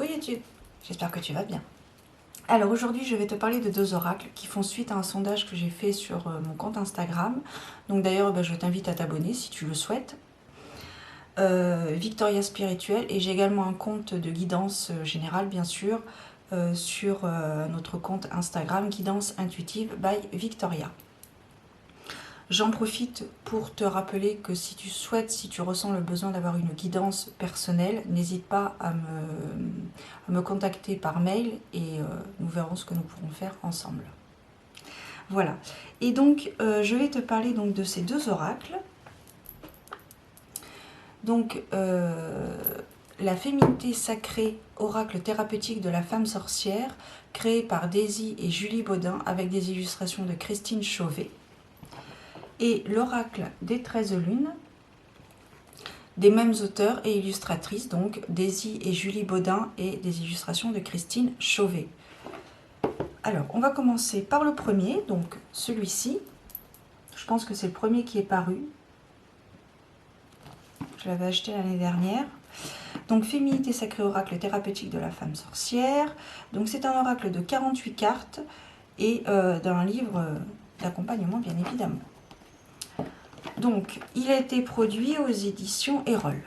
Coucou YouTube, j'espère que tu vas bien. Alors aujourd'hui je vais te parler de deux oracles qui font suite à un sondage que j'ai fait sur mon compte Instagram. Donc d'ailleurs je t'invite à t'abonner si tu le souhaites. Victoria Spirituelle, et j'ai également un compte de guidance générale bien sûr sur notre compte Instagram Guidance Intuitive by Victoria. J'en profite pour te rappeler que si tu souhaites, si tu ressens le besoin d'avoir une guidance personnelle, n'hésite pas à me contacter par mail et nous verrons ce que nous pourrons faire ensemble. Voilà. Et donc, je vais te parler donc de ces deux oracles. Donc, la féminité sacrée, oracle thérapeutique de la femme sorcière, créé par Daisy et Julie Baudin avec des illustrations de Christine Chauvet. Et l'oracle des 13 lunes, des mêmes auteurs et illustratrices, donc Daisy et Julie Baudin, et des illustrations de Christine Chauvet. Alors, on va commencer par le premier, donc celui-ci. Je pense que c'est le premier qui est paru. Je l'avais acheté l'année dernière. Donc, Féminité sacrée, oracle thérapeutique de la femme sorcière. Donc, c'est un oracle de 48 cartes et d'un livre d'accompagnement, bien évidemment. Donc, il a été produit aux éditions Erol.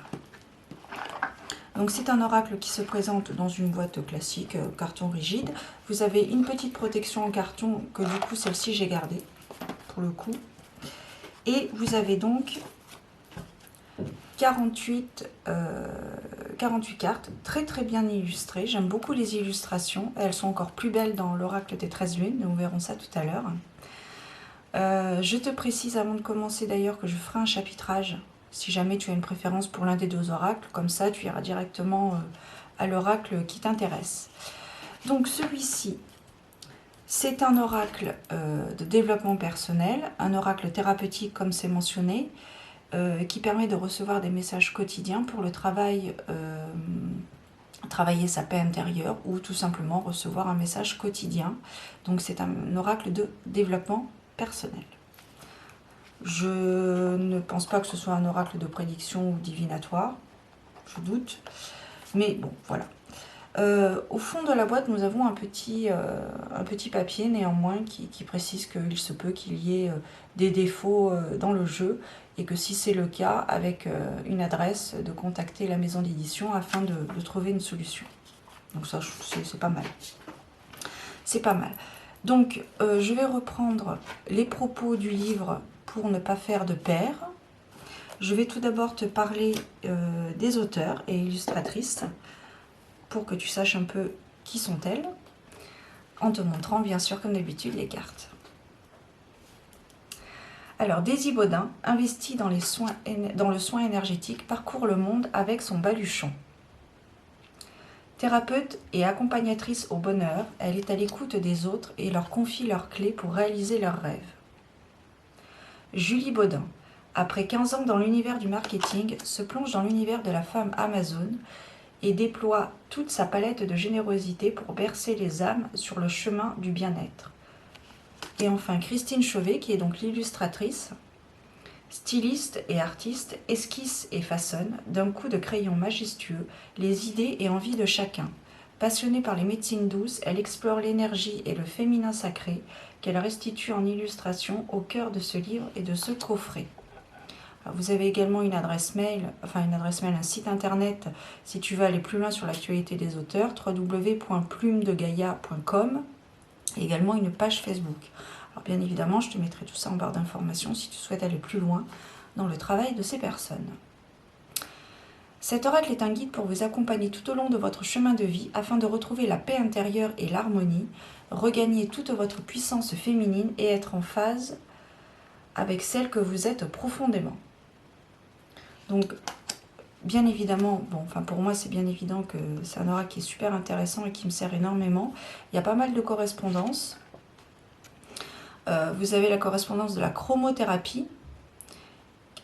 Donc, c'est un oracle qui se présente dans une boîte classique, carton rigide. Vous avez une petite protection en carton que du coup, celle-ci, j'ai gardée pour le coup. Et vous avez donc 48 cartes, très très bien illustrées. J'aime beaucoup les illustrations. Elles sont encore plus belles dans l'oracle des 13 lunes. Nous verrons ça tout à l'heure. Je te précise avant de commencer d'ailleurs que je ferai un chapitrage si jamais tu as une préférence pour l'un des deux oracles. Comme ça, tu iras directement à l'oracle qui t'intéresse. Donc celui-ci, c'est un oracle de développement personnel, un oracle thérapeutique comme c'est mentionné, qui permet de recevoir des messages quotidiens pour le travailler sa paix intérieure ou tout simplement recevoir un message quotidien. Donc c'est un oracle de développement personnel. Je ne pense pas que ce soit un oracle de prédiction ou divinatoire, je doute, mais bon, voilà. Au fond de la boîte, nous avons un petit papier néanmoins qui précise qu'il se peut qu'il y ait des défauts dans le jeu et que si c'est le cas, avec une adresse, de contacter la maison d'édition afin de trouver une solution. Donc ça, c'est pas mal. C'est pas mal. Donc, je vais reprendre les propos du livre pour ne pas faire de pair. Je vais tout d'abord te parler des auteurs et illustratrices pour que tu saches un peu qui sont-elles, en te montrant bien sûr comme d'habitude les cartes. Alors, Daisy Baudin, investie dans le soin énergétique, parcourt le monde avec son baluchon. Thérapeute et accompagnatrice au bonheur, elle est à l'écoute des autres et leur confie leurs clés pour réaliser leurs rêves. Julie Baudin, après 15 ans dans l'univers du marketing, se plonge dans l'univers de la femme Amazon et déploie toute sa palette de générosité pour bercer les âmes sur le chemin du bien-être. Et enfin, Christine Chauvet, qui est donc l'illustratrice, styliste et artiste, esquisse et façonne, d'un coup de crayon majestueux, les idées et envies de chacun. Passionnée par les médecines douces, elle explore l'énergie et le féminin sacré qu'elle restitue en illustration au cœur de ce livre et de ce coffret. Alors, vous avez également une adresse mail, un site internet si tu veux aller plus loin sur l'actualité des auteurs, www.plumedegaia.com, et également une page Facebook. Alors bien évidemment, je te mettrai tout ça en barre d'informations si tu souhaites aller plus loin dans le travail de ces personnes. Cet oracle est un guide pour vous accompagner tout au long de votre chemin de vie afin de retrouver la paix intérieure et l'harmonie, regagner toute votre puissance féminine et être en phase avec celle que vous êtes profondément. Donc, bien évidemment, pour moi c'est bien évident que c'est un oracle qui est super intéressant et qui me sert énormément. Il y a pas mal de correspondances. Vous avez la correspondance de la chromothérapie.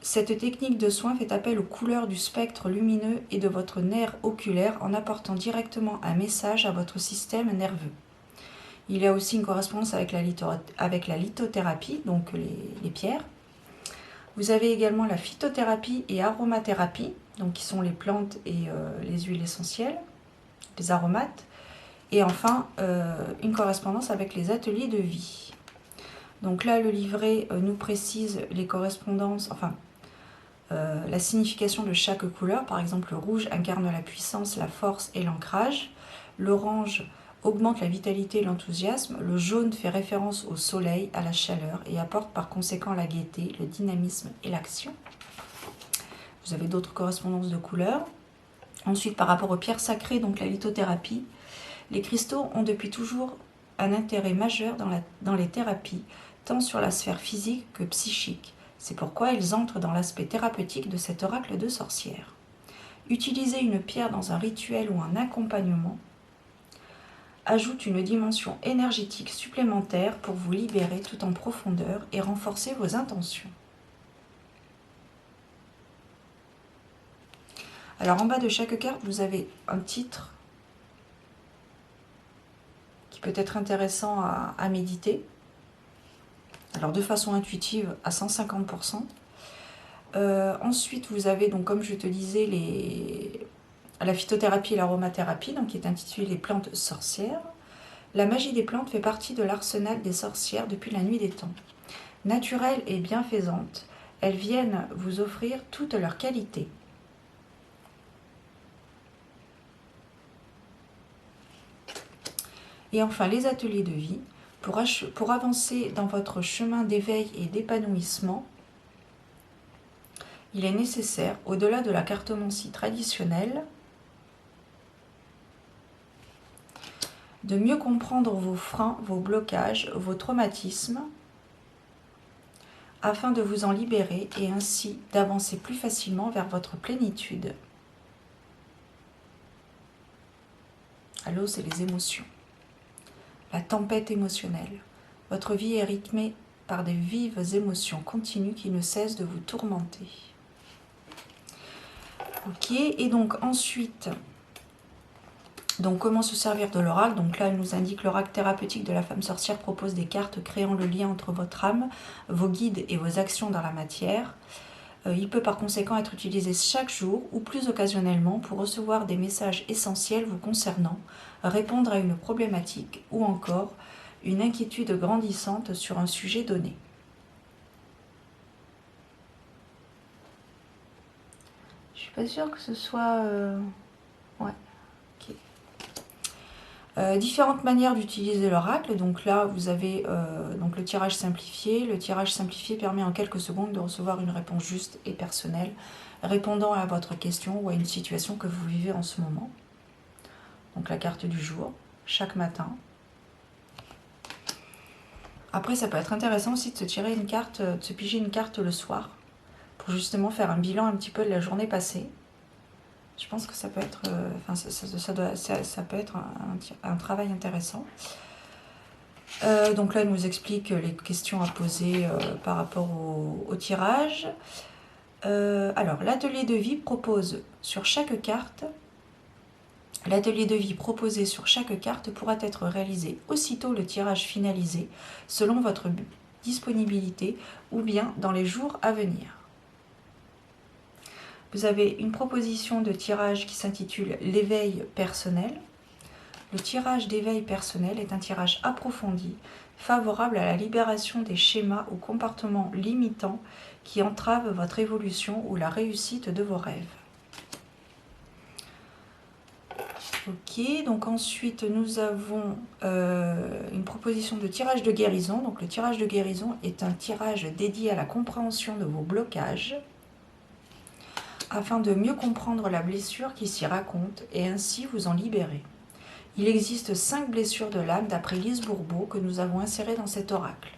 Cette technique de soin fait appel aux couleurs du spectre lumineux et de votre nerf oculaire en apportant directement un message à votre système nerveux. Il y a aussi une correspondance avec la lithothérapie, donc les pierres. Vous avez également la phytothérapie et aromathérapie, donc qui sont les plantes et les huiles essentielles. les aromates. Et enfin, une correspondance avec les ateliers de vie. Donc là, le livret nous précise les correspondances, enfin, la signification de chaque couleur. Par exemple, le rouge incarne la puissance, la force et l'ancrage. L'orange augmente la vitalité et l'enthousiasme. Le jaune fait référence au soleil, à la chaleur et apporte par conséquent la gaieté, le dynamisme et l'action. Vous avez d'autres correspondances de couleurs. Ensuite, par rapport aux pierres sacrées, donc la lithothérapie, les cristaux ont depuis toujours un intérêt majeur dans les thérapies, tant sur la sphère physique que psychique. C'est pourquoi ils entrent dans l'aspect thérapeutique de cet oracle de sorcière. Utiliser une pierre dans un rituel ou un accompagnement ajoute une dimension énergétique supplémentaire pour vous libérer tout en profondeur et renforcer vos intentions. Alors en bas de chaque carte, vous avez un titre qui peut être intéressant à méditer. Alors de façon intuitive à 150%. Ensuite, vous avez, donc, comme je te disais, la phytothérapie et l'aromathérapie, donc, qui est intitulée Les plantes sorcières. La magie des plantes fait partie de l'arsenal des sorcières depuis la nuit des temps. Naturelles et bienfaisantes, elles viennent vous offrir toutes leurs qualités. Et enfin, les ateliers de vie. Pour avancer dans votre chemin d'éveil et d'épanouissement, il est nécessaire, au-delà de la cartomancie traditionnelle, de mieux comprendre vos freins, vos blocages, vos traumatismes, afin de vous en libérer et ainsi d'avancer plus facilement vers votre plénitude. Allô, c'est les émotions. La tempête émotionnelle. Votre vie est rythmée par des vives émotions continues qui ne cessent de vous tourmenter. Ok, et donc ensuite, comment se servir de l'oracle? Donc là, elle nous indique l'oracle thérapeutique de la femme sorcière propose des cartes créant le lien entre votre âme, vos guides et vos actions dans la matière. Il peut par conséquent être utilisé chaque jour ou plus occasionnellement pour recevoir des messages essentiels vous concernant, répondre à une problématique ou encore une inquiétude grandissante sur un sujet donné. Je suis pas sûre que ce soit... Ouais, ok. Différentes manières d'utiliser l'oracle. Donc là, vous avez donc le tirage simplifié. Le tirage simplifié permet en quelques secondes de recevoir une réponse juste et personnelle, répondant à votre question ou à une situation que vous vivez en ce moment. Donc la carte du jour, chaque matin. Après, ça peut être intéressant aussi de se tirer une carte, de se piger une carte le soir, pour justement faire un bilan un petit peu de la journée passée. Je pense que ça peut être, ça peut être un travail intéressant. Donc là, elle nous explique les questions à poser par rapport au tirage. Alors, l'atelier de vie propose sur chaque carte. L'atelier de vie proposé sur chaque carte pourra être réalisé aussitôt le tirage finalisé, selon votre disponibilité ou bien dans les jours à venir. Vous avez une proposition de tirage qui s'intitule « L'éveil personnel ». Le tirage d'éveil personnel est un tirage approfondi, favorable à la libération des schémas ou comportements limitants qui entravent votre évolution ou la réussite de vos rêves. Ok, donc ensuite nous avons une proposition de tirage de guérison. Donc le tirage de guérison est un tirage dédié à la compréhension de vos blocages, afin de mieux comprendre la blessure qui s'y raconte et ainsi vous en libérer. Il existe 5 blessures de l'âme d'après Lise Bourbeau que nous avons insérées dans cet oracle.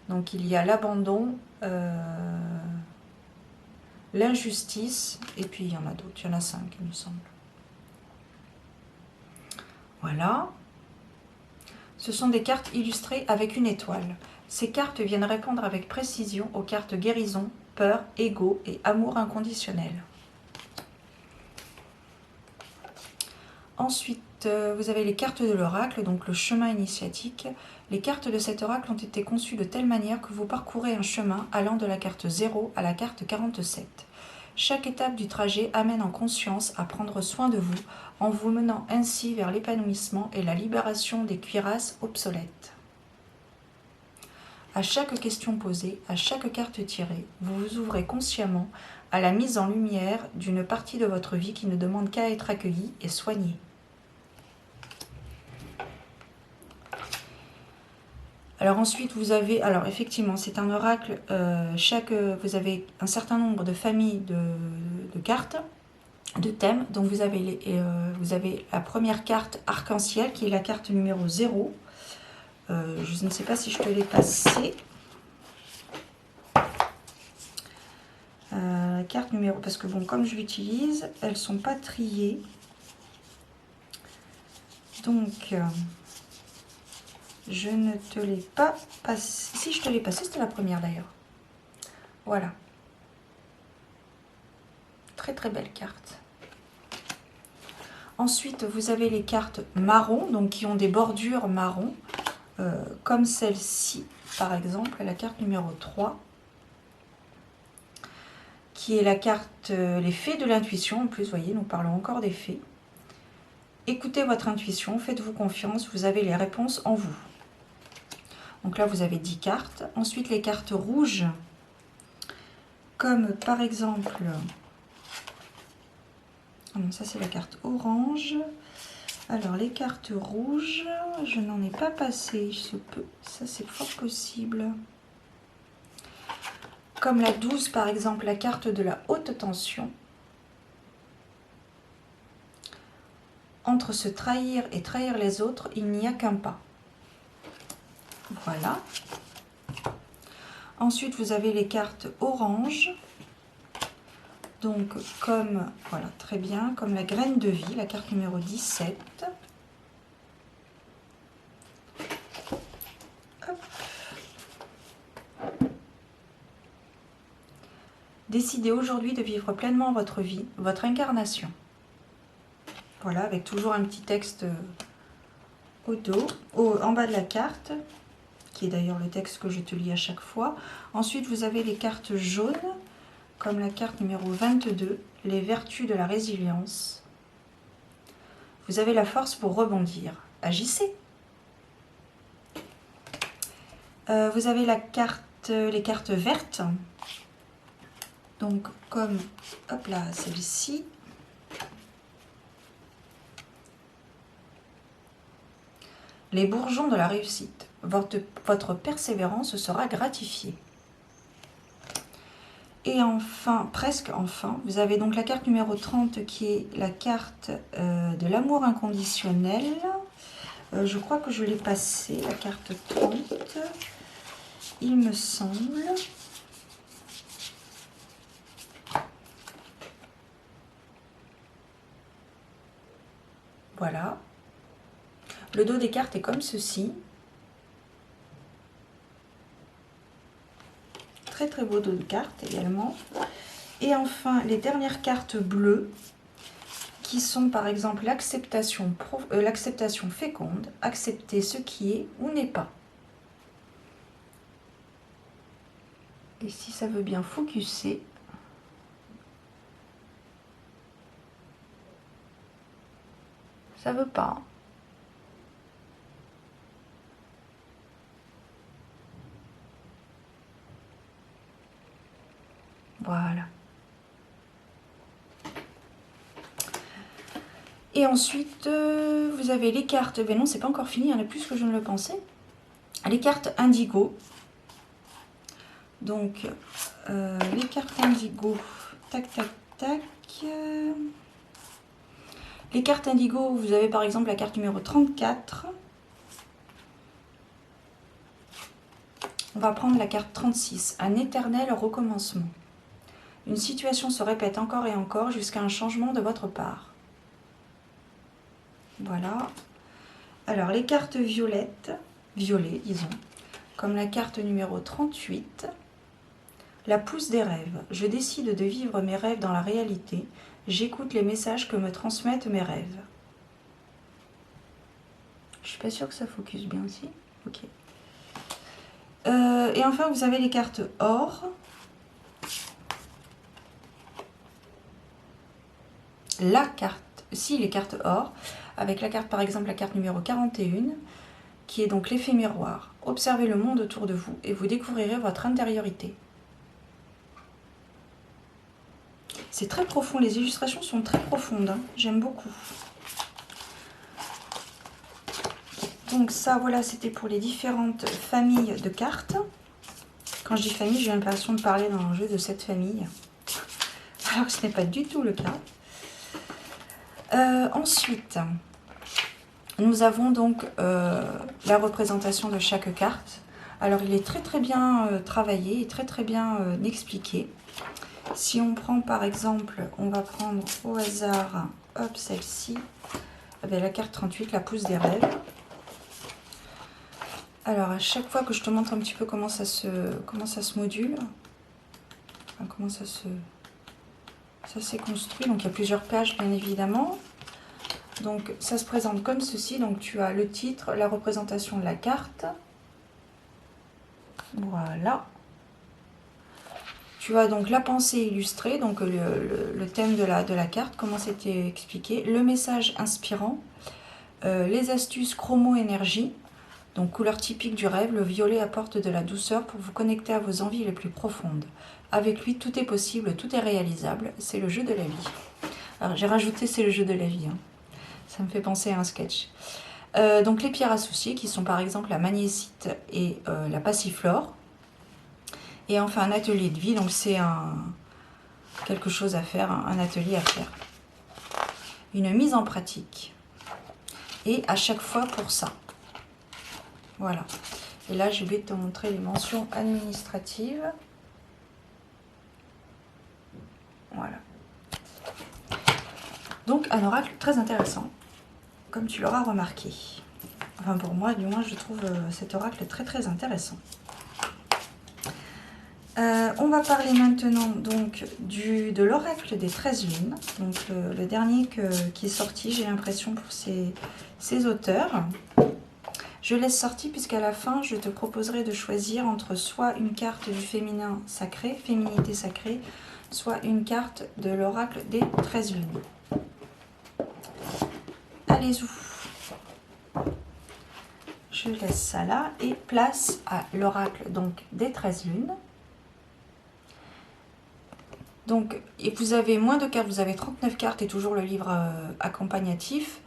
Donc il y a l'abandon, l'injustice, et puis il y en a d'autres, il y en a 5 il me semble. Voilà. Ce sont des cartes illustrées avec une étoile. Ces cartes viennent répondre avec précision aux cartes guérison, peur, ego et amour inconditionnel. Ensuite, vous avez les cartes de l'oracle, donc le chemin initiatique. Les cartes de cet oracle ont été conçues de telle manière que vous parcourez un chemin allant de la carte 0 à la carte 47. Chaque étape du trajet amène en conscience à prendre soin de vous, en vous menant ainsi vers l'épanouissement et la libération des cuirasses obsolètes. À chaque question posée, à chaque carte tirée, vous vous ouvrez consciemment à la mise en lumière d'une partie de votre vie qui ne demande qu'à être accueillie et soignée. Alors ensuite, vous avez, alors effectivement, c'est un oracle, vous avez un certain nombre de familles de cartes, de thèmes. Donc vous avez la première carte arc-en-ciel qui est la carte numéro 0. Je ne sais pas si je te l'ai passée. Carte numéro, parce que bon, comme je l'utilise, elles ne sont pas triées. Donc, je ne te l'ai pas passée. Si, je te l'ai passée, c'était la première d'ailleurs. Voilà. Très très belle carte. Ensuite, vous avez les cartes marron, donc qui ont des bordures marron, comme celle-ci, par exemple, la carte numéro 3, qui est la carte les fées de l'intuition. En plus, vous voyez, nous parlons encore des fées. Écoutez votre intuition, faites-vous confiance, vous avez les réponses en vous. Donc là, vous avez 10 cartes. Ensuite, les cartes rouges, comme par exemple... Ah non, ça c'est la carte orange. Alors, les cartes rouges, je n'en ai pas passé. Ça, c'est fort possible. Comme la 12, par exemple, la carte de la haute tension. Entre se trahir et trahir les autres, il n'y a qu'un pas. Voilà. Ensuite, vous avez les cartes orange. Donc, comme, voilà, très bien, comme la graine de vie, la carte numéro 17. Hop. Décidez aujourd'hui de vivre pleinement votre vie, votre incarnation. Voilà, avec toujours un petit texte au dos, en bas de la carte, qui est d'ailleurs le texte que je te lis à chaque fois. Ensuite, vous avez les cartes jaunes, comme la carte numéro 22, les vertus de la résilience. Vous avez la force pour rebondir. Agissez. Vous avez les cartes vertes. Donc, comme, hop là, celle-ci. Les bourgeons de la réussite. Votre persévérance sera gratifiée. Et enfin, presque enfin, vous avez donc la carte numéro 30 qui est la carte de l'amour inconditionnel. Je crois que je l'ai passée, la carte 30, il me semble. Voilà. Le dos des cartes est comme ceci. Très très beau dos de cartes également. Et enfin, les dernières cartes bleues qui sont par exemple l'acceptation féconde, accepter ce qui est ou n'est pas. Et si ça veut bien focuser, ça veut pas. Voilà. Et ensuite, vous avez les cartes. Ben non, c'est pas encore fini, il y en a plus que je ne le pensais. Les cartes indigo. Donc, les cartes indigo. Tac, tac, tac. Les cartes indigo, vous avez par exemple la carte numéro 34. On va prendre la carte 36. Un éternel recommencement. Une situation se répète encore et encore jusqu'à un changement de votre part. Voilà. Alors, les cartes violettes, violet, disons, comme la carte numéro 38. La pousse des rêves. Je décide de vivre mes rêves dans la réalité. J'écoute les messages que me transmettent mes rêves. Je suis pas sûre que ça focus bien aussi. Ok. Et enfin, vous avez les cartes or. la carte, si les cartes or, avec la carte par exemple la carte numéro 41, qui est donc l'effet miroir. Observez le monde autour de vous et vous découvrirez votre intériorité. C'est très profond, les illustrations sont très profondes, hein. J'aime beaucoup. Donc ça, voilà, c'était pour les différentes familles de cartes. Quand je dis famille, j'ai l'impression de parler dans un jeu de cette famille, alors que ce n'est pas du tout le cas. Ensuite, nous avons donc la représentation de chaque carte. Alors, il est très bien travaillé et très bien expliqué. Si on prend par exemple, on va prendre au hasard, hop, celle-ci, avec la carte 38, la pousse des rêves. Alors, à chaque fois que je te montre un petit peu comment ça se module, enfin, comment ça s'est construit. Donc, il y a plusieurs pages, bien évidemment. Donc, ça se présente comme ceci. Donc, tu as le titre, la représentation de la carte. Voilà. Tu as donc la pensée illustrée, donc le thème de la carte, comment c'était expliqué, le message inspirant, les astuces chromo-énergie, donc couleur typique du rêve, le violet apporte de la douceur pour vous connecter à vos envies les plus profondes. Avec lui, tout est possible, tout est réalisable, c'est le jeu de la vie. Alors j'ai rajouté c'est le jeu de la vie, hein. Ça me fait penser à un sketch. Donc les pierres associées qui sont par exemple la magnécite et la passiflore. Et enfin un atelier de vie, donc c'est quelque chose à faire, un atelier à faire. Une mise en pratique. Et à chaque fois pour ça. Voilà. Et là je vais te montrer les mentions administratives. Voilà. Donc un oracle très intéressant, comme tu l'auras remarqué. Enfin pour moi, du moins, je trouve cet oracle très intéressant. On va parler maintenant donc de l'oracle des 13 lunes, donc le dernier qui est sorti, j'ai l'impression, pour ces auteurs. Je laisse sortir puisqu'à la fin, je te proposerai de choisir entre soit une carte du féminin sacré, féminité sacrée, soit une carte de l'oracle des 13 lunes. Allez-y. Je laisse ça là et place à l'oracle donc des 13 lunes. Donc, et vous avez moins de cartes, vous avez 39 cartes et toujours le livre accompagnatif.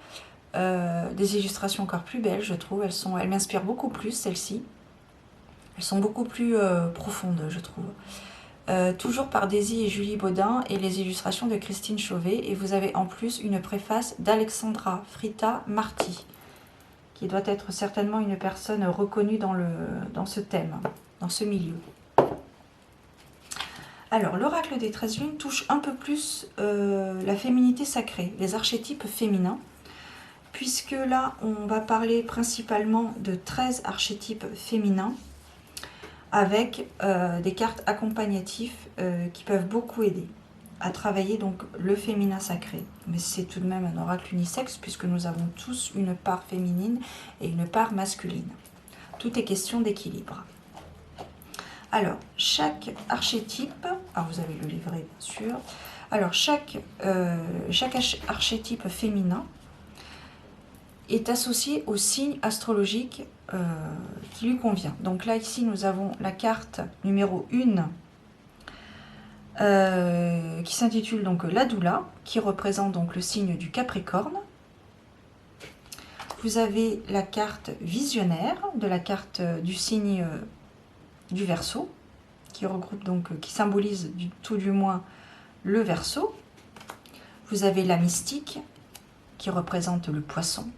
Des illustrations encore plus belles, je trouve. Elles m'inspirent beaucoup plus, celles-ci. Elles sont beaucoup plus profondes, je trouve. Toujours par Daisy et Julie Baudin et les illustrations de Christine Chauvet. Et vous avez en plus une préface d'Alexandra Frita Marti, qui doit être certainement une personne reconnue dans ce thème, dans ce milieu. Alors, l'oracle des 13 lunes touche un peu plus la féminité sacrée, les archétypes féminins, puisque là, on va parler principalement de 13 archétypes féminins, avec des cartes accompagnatives qui peuvent beaucoup aider à travailler donc le féminin sacré. Mais c'est tout de même un oracle unisexe, puisque nous avons tous une part féminine et une part masculine. Tout est question d'équilibre. Alors, chaque archétype, alors vous avez le livret bien sûr, alors chaque archétype féminin est associé au signe astrologique qui lui convient. Donc là, ici, nous avons la carte numéro 1 qui s'intitule donc la Doula, qui représente donc le signe du Capricorne. Vous avez la carte visionnaire de la carte du signe du Verseau, qui regroupe donc, qui symbolise tout du moins le Verseau. Vous avez la mystique, qui représente le Poisson.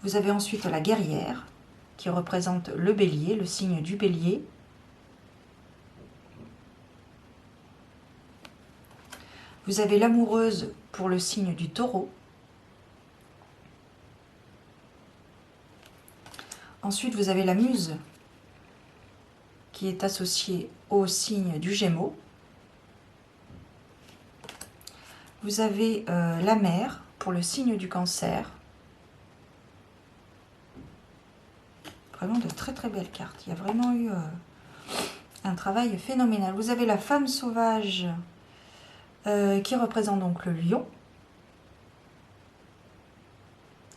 Vous avez ensuite la guerrière, qui représente le Bélier, le signe du Bélier. Vous avez l'amoureuse pour le signe du Taureau. Ensuite, vous avez la muse, qui est associée au signe du Gémeaux. Vous avez la mer pour le signe du Cancer. Vraiment de très belles cartes. Il y a vraiment eu Un travail phénoménal. Vous avez la femme sauvage qui représente donc le lion,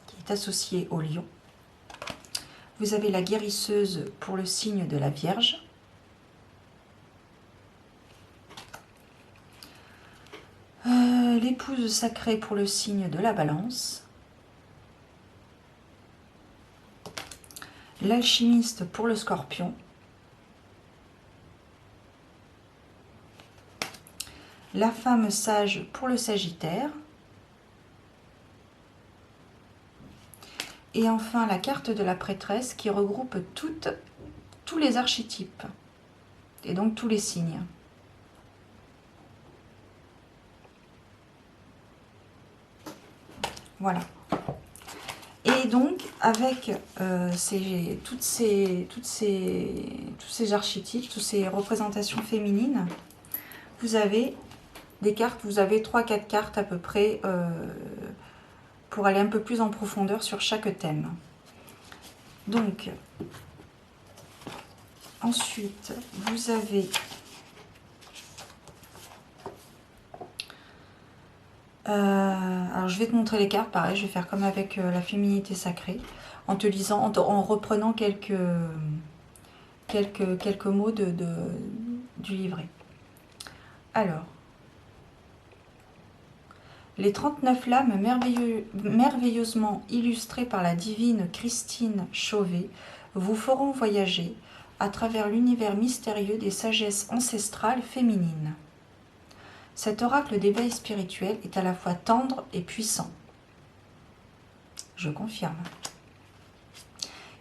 qui est associé au lion. Vous avez la guérisseuse pour le signe de la Vierge. L'épouse sacrée pour le signe de la Balance. L'alchimiste pour le Scorpion. La femme sage pour le Sagittaire. Et enfin la carte de la prêtresse qui regroupe tous les archétypes et donc tous les signes. Voilà. Et donc avec tous ces archétypes, toutes ces représentations féminines, vous avez des cartes, vous avez 3-4 cartes à peu près pour aller un peu plus en profondeur sur chaque thème. Donc, ensuite, vous avez alors je vais te montrer les cartes, pareil, je vais faire comme avec la féminité sacrée, en te lisant, en reprenant quelques mots du livret. Alors, les 39 lames merveilleusement illustrées par la divine Christine Chauvet vous feront voyager à travers l'univers mystérieux des sagesses ancestrales féminines. Cet oracle d'éveil spirituel est à la fois tendre et puissant. Je confirme.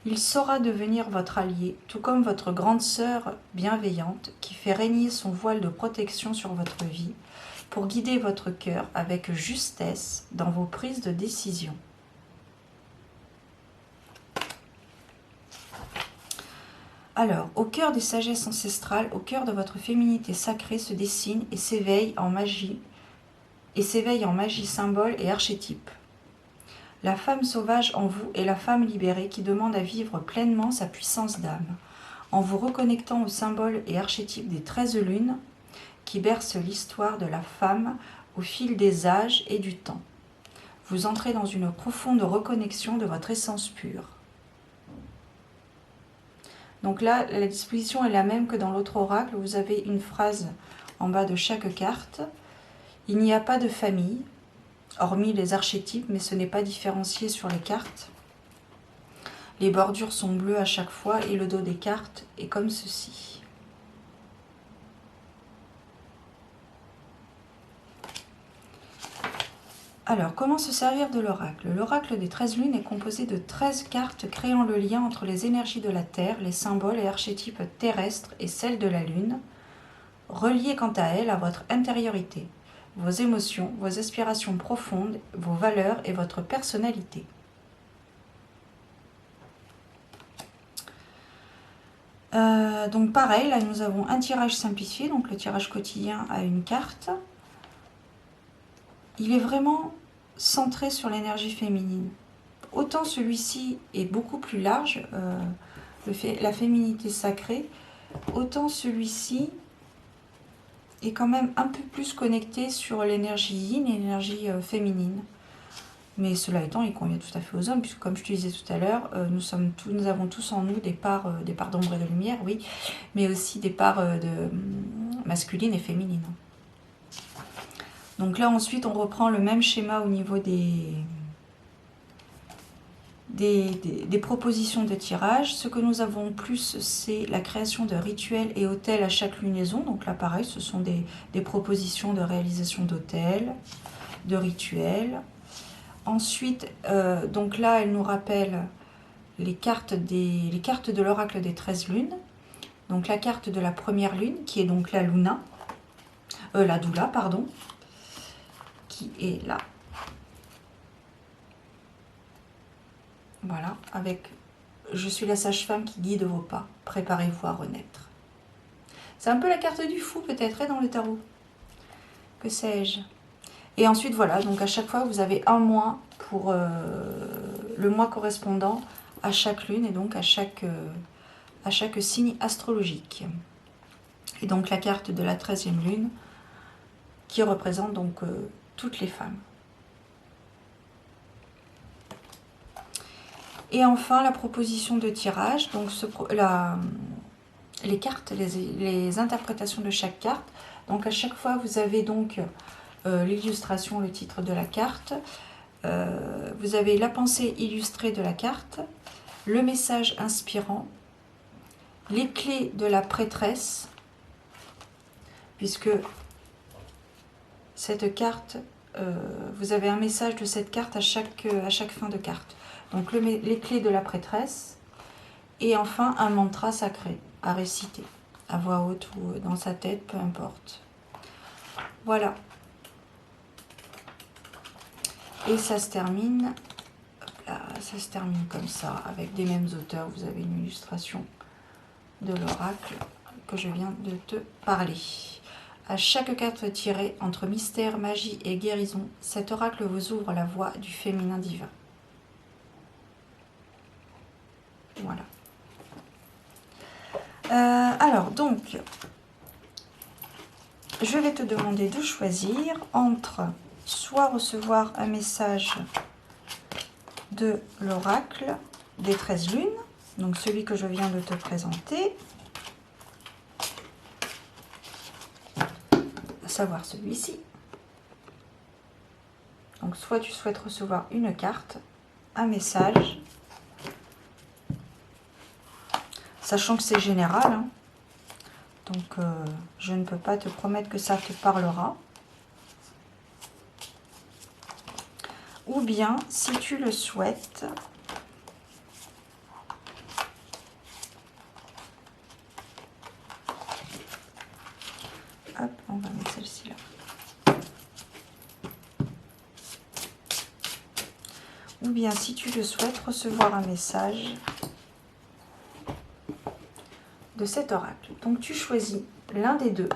Il saura devenir votre allié, tout comme votre grande sœur bienveillante qui fait régner son voile de protection sur votre vie pour guider votre cœur avec justesse dans vos prises de décision. Alors, au cœur des sagesses ancestrales, au cœur de votre féminité sacrée se dessine et s'éveille en magie, symbole et archétype. La femme sauvage en vous est la femme libérée qui demande à vivre pleinement sa puissance d'âme, en vous reconnectant aux symboles et archétypes des 13 lunes qui bercent l'histoire de la femme au fil des âges et du temps. Vous entrez dans une profonde reconnexion de votre essence pure. Donc là, la disposition est la même que dans l'autre oracle. Vous avez une phrase en bas de chaque carte. Il n'y a pas de famille, hormis les archétypes, mais ce n'est pas différencié sur les cartes. Les bordures sont bleues à chaque fois et le dos des cartes est comme ceci. Alors, comment se servir de l'oracle? L'oracle des 13 lunes est composé de 13 cartes créant le lien entre les énergies de la Terre, les symboles et archétypes terrestres et celles de la Lune, reliées quant à elles à votre intériorité, vos émotions, vos aspirations profondes, vos valeurs et votre personnalité. Donc pareil, là nous avons un tirage simplifié, donc le tirage quotidien a une carte. Il est vraiment centré sur l'énergie féminine. Autant celui-ci est beaucoup plus large, la féminité sacrée, autant celui-ci est quand même un peu plus connecté sur l'énergie yin et l'énergie féminine. Mais cela étant, il convient tout à fait aux hommes, puisque comme je te disais tout à l'heure, nous avons tous en nous des parts d'ombre et de lumière, oui, mais aussi des parts masculines et féminines. Donc là, ensuite, on reprend le même schéma au niveau des propositions de tirage. Ce que nous avons plus, c'est la création de rituels et hôtels à chaque lunaison. Donc là, pareil, ce sont des propositions de réalisation d'hôtels, de rituels. Ensuite, donc là, elle nous rappelle les cartes de l'oracle des 13 lunes. Donc la carte de la première lune, qui est donc la Doula, pardon, qui est là. Voilà, avec « Je suis la sage-femme qui guide vos pas, préparez-vous à renaître ». C'est un peu la carte du fou peut-être dans le tarot. Que sais-je? Et ensuite, voilà, donc à chaque fois, vous avez un mois pour le mois correspondant à chaque lune et donc à chaque signe astrologique. Et donc la carte de la 13e lune qui représente donc toutes les femmes. Et enfin la proposition de tirage, donc les cartes, les interprétations de chaque carte. Donc à chaque fois vous avez donc l'illustration, le titre de la carte, vous avez la pensée illustrée de la carte, le message inspirant, les clés de la prêtresse, puisque cette carte, vous avez un message de cette carte à chaque fin de carte. Donc les clés de la prêtresse, et enfin un mantra sacré à réciter, à voix haute ou dans sa tête, peu importe. Voilà. Et ça se termine, hop là, ça se termine comme ça, avec des mêmes auteurs. Vous avez une illustration de l'oracle que je viens de te parler. À chaque carte tirée entre mystère, magie et guérison, cet oracle vous ouvre la voie du féminin divin. Voilà. Alors, donc, je vais te demander de choisir entre soit recevoir un message de l'oracle des 13 lunes, donc celui que je viens de te présenter, à savoir celui-ci. Donc soit tu souhaites recevoir une carte, un message, sachant que c'est général, hein, donc je ne peux pas te promettre que ça te parlera. Ou bien, si tu le souhaites, hop, on va mettre celle-ci là. Ou bien, si tu le souhaites, recevoir un message de cet oracle. Donc, tu choisis l'un des deux.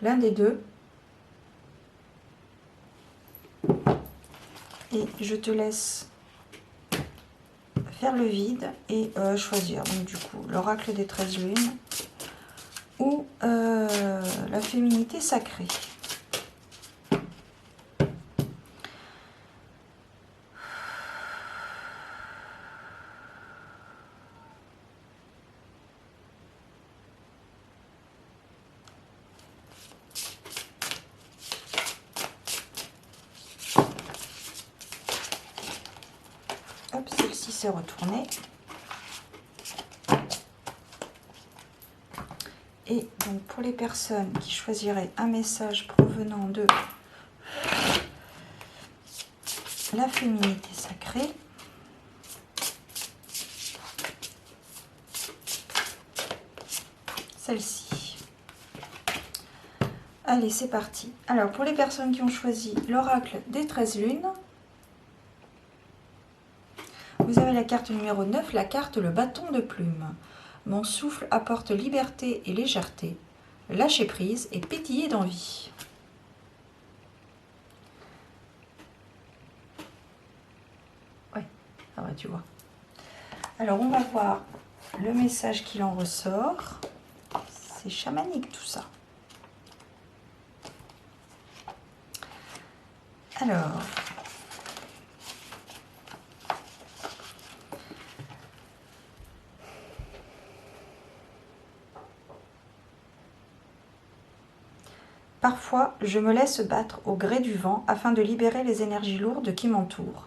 L'un des deux. Et je te laisse faire le vide et choisir. Donc, du coup, l'oracle des 13 lunes ou la féminité sacrée. Hop, celle-ci s'est retournée. Et donc pour les personnes qui choisiraient un message provenant de la féminité sacrée, celle-ci. Allez, c'est parti. Alors pour les personnes qui ont choisi l'oracle des 13 lunes, vous avez la carte numéro 9, la carte le bâton de plume. Mon souffle apporte liberté et légèreté, lâcher prise et pétiller d'envie. Ouais, ah ouais, tu vois. Alors on va voir le message qu'il en ressort. C'est chamanique tout ça. Alors, parfois, je me laisse battre au gré du vent afin de libérer les énergies lourdes qui m'entourent.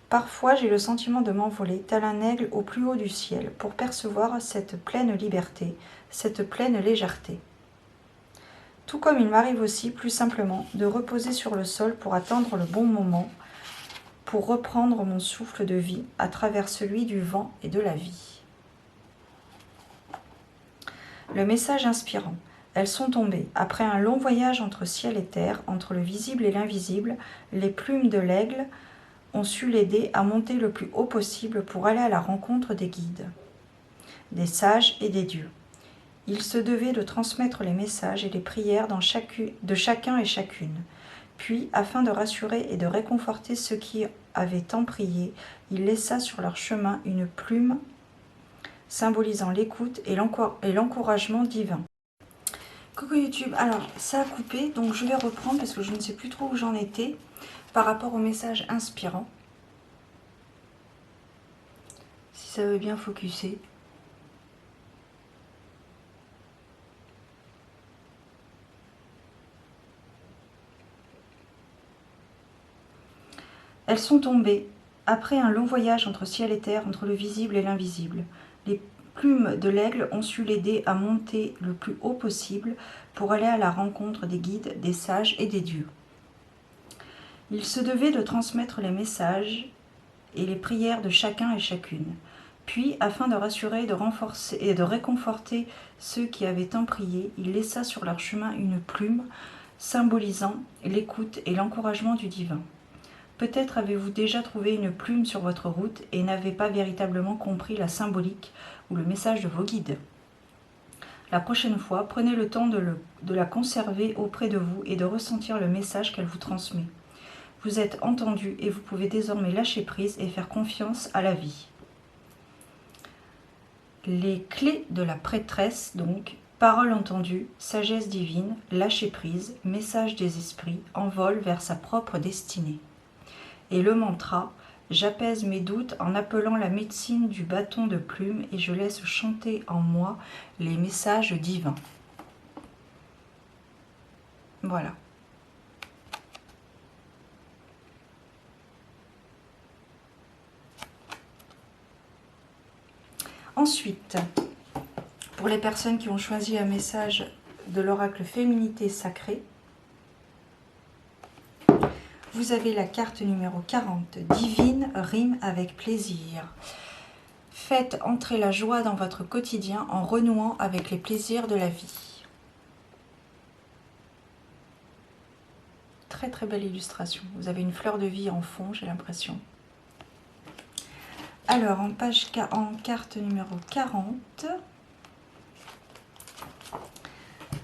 Parfois, j'ai le sentiment de m'envoler, tel un aigle au plus haut du ciel, pour percevoir cette pleine liberté, cette pleine légèreté. Tout comme il m'arrive aussi, plus simplement, de reposer sur le sol pour attendre le bon moment, pour reprendre mon souffle de vie à travers celui du vent et de la vie. Le message inspirant. Elles sont tombées. Après un long voyage entre ciel et terre, entre le visible et l'invisible, les plumes de l'aigle ont su l'aider à monter le plus haut possible pour aller à la rencontre des guides, des sages et des dieux. Il se devait de transmettre les messages et les prières de chacun et chacune. Puis, afin de rassurer et de réconforter ceux qui avaient tant prié, il laissa sur leur chemin une plume symbolisant l'écoute et l'encouragement divin. Coucou YouTube, alors ça a coupé, donc je vais reprendre parce que je ne sais plus trop où j'en étais par rapport au message inspirant. Si ça veut bien focuser. Elles sont tombées, après un long voyage entre ciel et terre, entre le visible et l'invisible. Les plumes de l'aigle ont su l'aider à monter le plus haut possible pour aller à la rencontre des guides, des sages et des dieux. Il se devait de transmettre les messages et les prières de chacun et chacune. Puis, afin de rassurer de renforcer et de réconforter ceux qui avaient tant prié, il laissa sur leur chemin une plume symbolisant l'écoute et l'encouragement du divin. Peut-être avez-vous déjà trouvé une plume sur votre route et n'avez pas véritablement compris la symbolique ou le message de vos guides. La prochaine fois, prenez le temps de la conserver auprès de vous et de ressentir le message qu'elle vous transmet. Vous êtes entendu et vous pouvez désormais lâcher prise et faire confiance à la vie. Les clés de la prêtresse, donc, parole entendue, sagesse divine, lâcher prise, message des esprits, envol vers sa propre destinée. Et le mantra, j'apaise mes doutes en appelant la médecine du bâton de plume et je laisse chanter en moi les messages divins. Voilà. Ensuite, pour les personnes qui ont choisi un message de l'oracle Féminité Sacrée, vous avez la carte numéro 40, Divine rime avec plaisir. Faites entrer la joie dans votre quotidien en renouant avec les plaisirs de la vie. Très très belle illustration. Vous avez une fleur de vie en fond, j'ai l'impression. Alors, en carte numéro 40,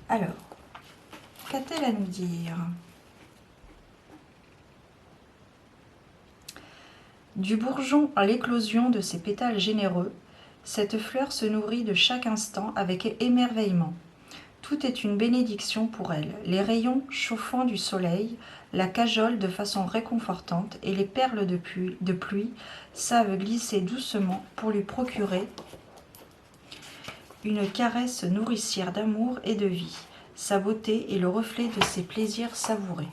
alors, qu'a-t-elle à nous dire? Du bourgeon à l'éclosion de ses pétales généreux, cette fleur se nourrit de chaque instant avec émerveillement. Tout est une bénédiction pour elle. Les rayons chauffants du soleil la cajolent de façon réconfortante et les perles de pluie savent glisser doucement pour lui procurer une caresse nourricière d'amour et de vie. Sa beauté est le reflet de ses plaisirs savourés.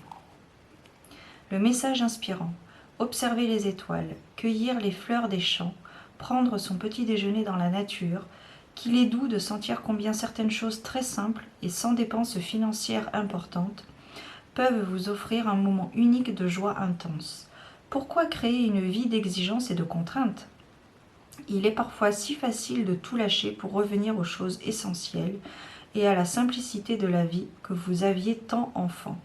Le message inspirant. Observer les étoiles, cueillir les fleurs des champs, prendre son petit déjeuner dans la nature, qu'il est doux de sentir combien certaines choses très simples et sans dépenses financières importantes peuvent vous offrir un moment unique de joie intense. Pourquoi créer une vie d'exigence et de contraintes? Il est parfois si facile de tout lâcher pour revenir aux choses essentielles et à la simplicité de la vie que vous aviez tant enfant.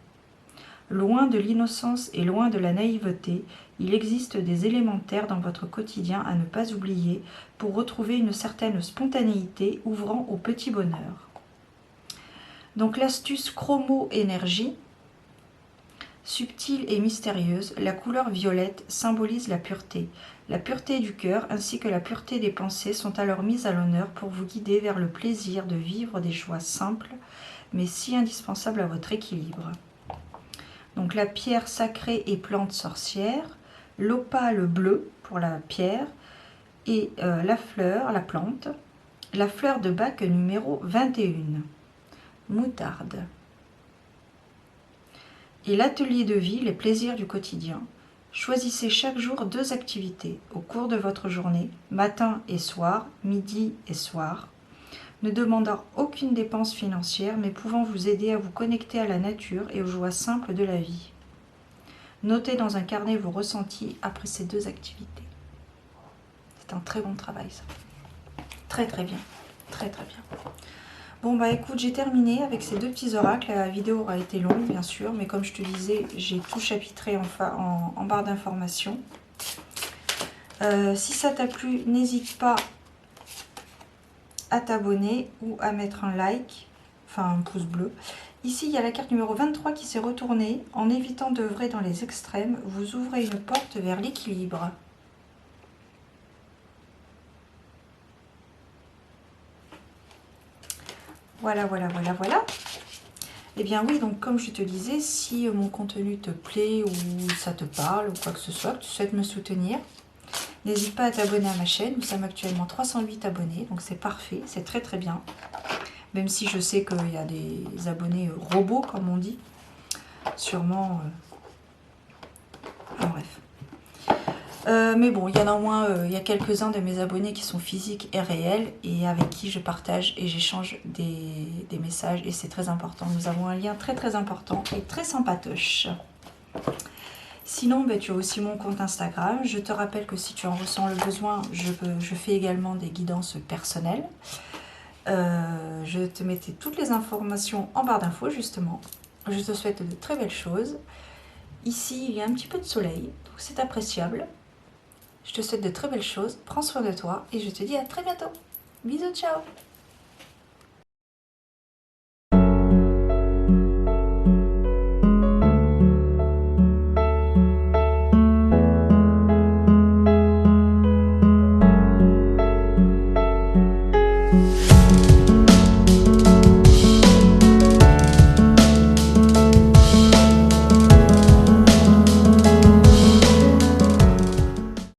Loin de l'innocence et loin de la naïveté, il existe des élémentaires dans votre quotidien à ne pas oublier pour retrouver une certaine spontanéité ouvrant au petit bonheur. Donc l'astuce chromo-énergie, subtile et mystérieuse, la couleur violette symbolise la pureté. La pureté du cœur ainsi que la pureté des pensées sont alors mises à l'honneur pour vous guider vers le plaisir de vivre des joies simples mais si indispensables à votre équilibre. Donc la pierre sacrée et plante sorcière, l'opale bleu pour la pierre et la fleur, la plante, la fleur de bac numéro 21, moutarde. Et l'atelier de vie, les plaisirs du quotidien. Choisissez chaque jour 2 activités au cours de votre journée, matin et soir, midi et soir, ne demandant aucune dépense financière mais pouvant vous aider à vous connecter à la nature et aux joies simples de la vie. Notez dans un carnet vos ressentis après ces 2 activités. C'est un très bon travail ça. Très très bien. Très très bien. Bon bah écoute, j'ai terminé avec ces 2 petits oracles. La vidéo aura été longue bien sûr, mais comme je te disais, j'ai tout chapitré en barre d'informations. Si ça t'a plu, n'hésite pas à t'abonner ou à mettre un like, enfin un pouce bleu. Ici, il y a la carte numéro 23 qui s'est retournée. En évitant d'œuvrer dans les extrêmes, vous ouvrez une porte vers l'équilibre. Voilà, voilà, voilà, voilà. Eh bien oui, donc comme je te disais, si mon contenu te plaît ou ça te parle ou quoi que ce soit, que tu souhaites me soutenir, n'hésite pas à t'abonner à ma chaîne. Nous sommes actuellement 308 abonnés, donc c'est parfait, c'est très très bien. Même si je sais qu'il y a des abonnés robots, comme on dit. Sûrement... Enfin, bref. Mais bon, il y en a au moins, il y a quelques-uns de mes abonnés qui sont physiques et réels et avec qui je partage et j'échange des messages et c'est très important. Nous avons un lien très très important et très sympatoche. Sinon, ben, tu as aussi mon compte Instagram. Je te rappelle que si tu en ressens le besoin, je fais également des guidances personnelles. Je te mettais toutes les informations en barre d'infos justement. Je te souhaite de très belles choses. Ici, il y a un petit peu de soleil, donc c'est appréciable. Je te souhaite de très belles choses, prends soin de toi et je te dis à très bientôt. Bisous, ciao!